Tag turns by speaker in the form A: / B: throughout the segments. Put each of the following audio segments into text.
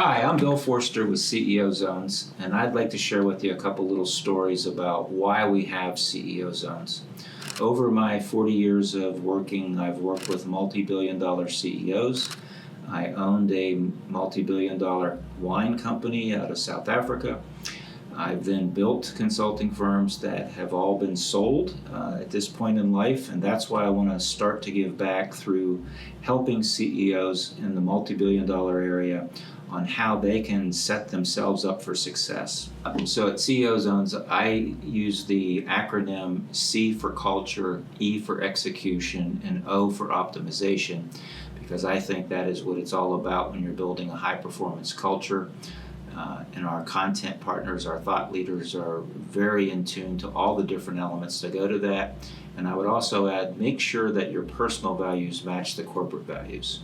A: Hi, I'm Bill Forster with CEO Zones, and I'd like to share with you a couple little stories about why we have CEO Zones. Over my 40 years of working, I've worked with multi-billion-dollar CEOs. I owned a multi-billion-dollar wine company out of South Africa. I've then built consulting firms that have all been sold at this point in life, and that's why I want to start to give back through helping CEOs in the multi-billion-dollar area on how they can set themselves up for success. So at CEO Zones, I use the acronym C for culture, E for execution, and O for optimization, because I think that is what it's all about when you're building a high-performance culture. And our content partners, our thought leaders, are very in tune to all the different elements that go to that. And I would also add, make sure that your personal values match the corporate values.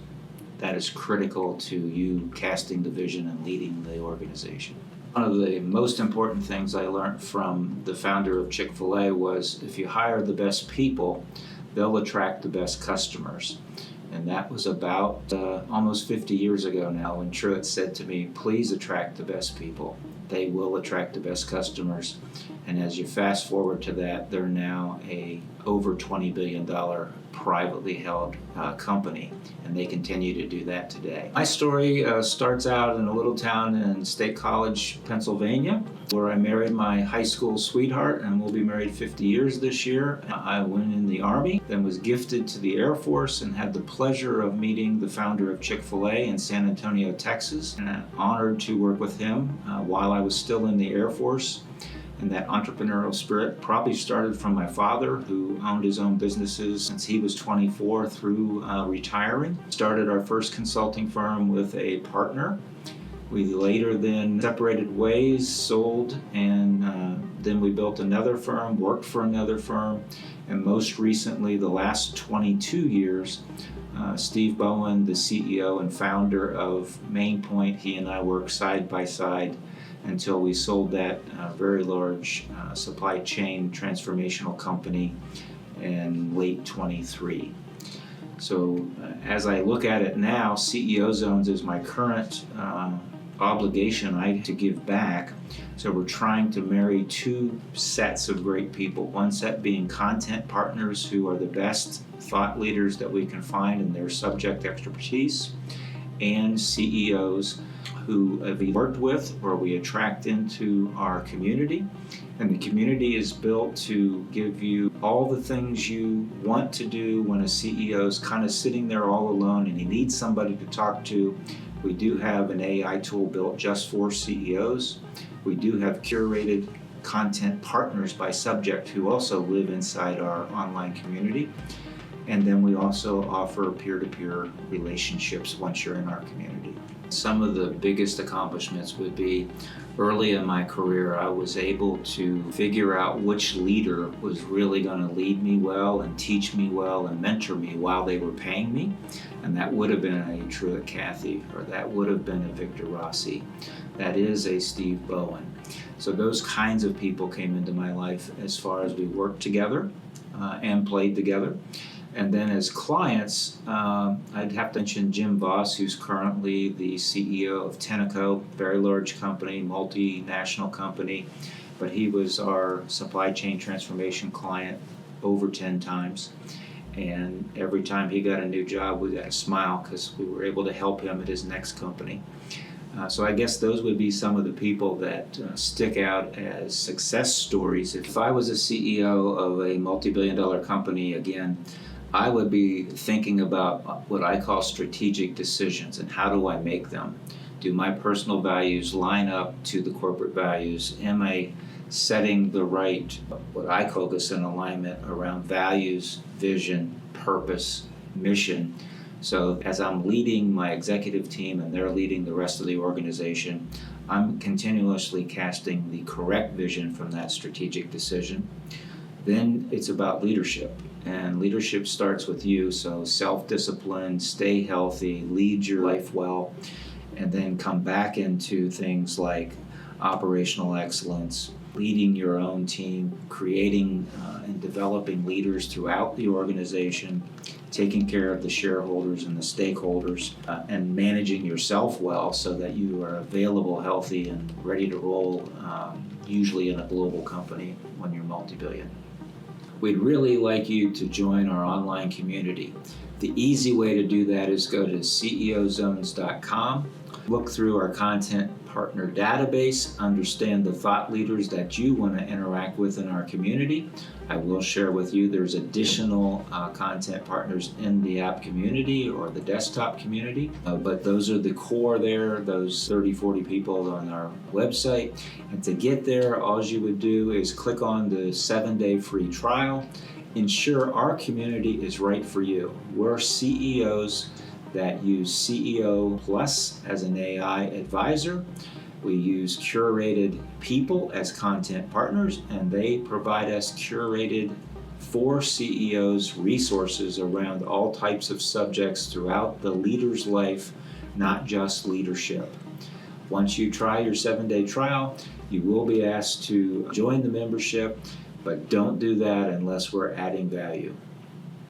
A: That is critical to you casting the vision and leading the organization. One of the most important things I learned from the founder of Chick-fil-A was if you hire the best people, they'll attract the best customers. And that was about almost 50 years ago now when Truett said to me, please attract the best people. They will attract the best customers. And as you fast forward to that, they're now a over $20 billion privately held company, and they continue to do that today. My story starts out in a little town in State College, Pennsylvania, where I married my high school sweetheart, and we'll be married 50 years this year. I went in the Army, then was gifted to the Air Force, and had the pleasure of meeting the founder of Chick-fil-A in San Antonio, Texas, and I'm honored to work with him while I was still in the Air Force. And that entrepreneurial spirit probably started from my father, who owned his own businesses since he was 24 through retiring. Started our first consulting firm with a partner. We later then separated ways, sold, and then we built another firm, worked for another firm, and most recently, the last 22 years, Steve Bowen, the CEO and founder of Main Point, he and I worked side by side until we sold that very large supply chain transformational company in late 23. So as I look at it now, CEO Zones is my current obligation to give back. So we're trying to marry two sets of great people. One set being content partners who are the best thought leaders that we can find in their subject expertise, and CEOs who we worked with or we attract into our community. And the community is built to give you all the things you want to do when a CEO is kind of sitting there all alone and he needs somebody to talk to. We do have an AI tool built just for CEOs. We do have curated content partners by subject who also live inside our online community. And then we also offer peer-to-peer relationships once you're in our community. Some of the biggest accomplishments would be early in my career, I was able to figure out which leader was really going to lead me well and teach me well and mentor me while they were paying me. And that would have been a Truett Cathy, or that would have been a Victor Rossi. That is a Steve Bowen. So those kinds of people came into my life as far as we worked together and played together. And then as clients, I'd have to mention Jim Voss, who's currently the CEO of Tenneco, very large company, multinational company, but he was our supply chain transformation client over 10 times. And every time he got a new job, we got a smile because we were able to help him at his next company. So I guess those would be some of the people that stick out as success stories. If I was a CEO of a multi-billion-dollar company, again, I would be thinking about what I call strategic decisions and how do I make them? Do my personal values line up to the corporate values? Am I setting the right, what I focus in alignment around values, vision, purpose, mission? So as I'm leading my executive team and they're leading the rest of the organization, I'm continuously casting the correct vision from that strategic decision. Then it's about leadership, and leadership starts with you, so self-discipline, stay healthy, lead your life well, and then come back into things like operational excellence, leading your own team, creating and developing leaders throughout the organization, taking care of the shareholders and the stakeholders, and managing yourself well so that you are available, healthy, and ready to roll, usually in a global company when you're multi-billion. We'd really like you to join our online community. The easy way to do that is go to ceozones.com, look through our content partner database, understand the thought leaders that you want to interact with in our community. I will share with you there's additional content partners in the app community or the desktop community, but those are the core there, those 30, 40 people on our website. And to get there, all you would do is click on the 7-day free trial. Ensure our community is right for you. We're CEOs that use CEO Plus as an AI advisor. We use curated people as content partners, and they provide us curated for CEOs resources around all types of subjects throughout the leader's life, not just leadership. Once you try your 7-day trial, you will be asked to join the membership, but don't do that unless we're adding value.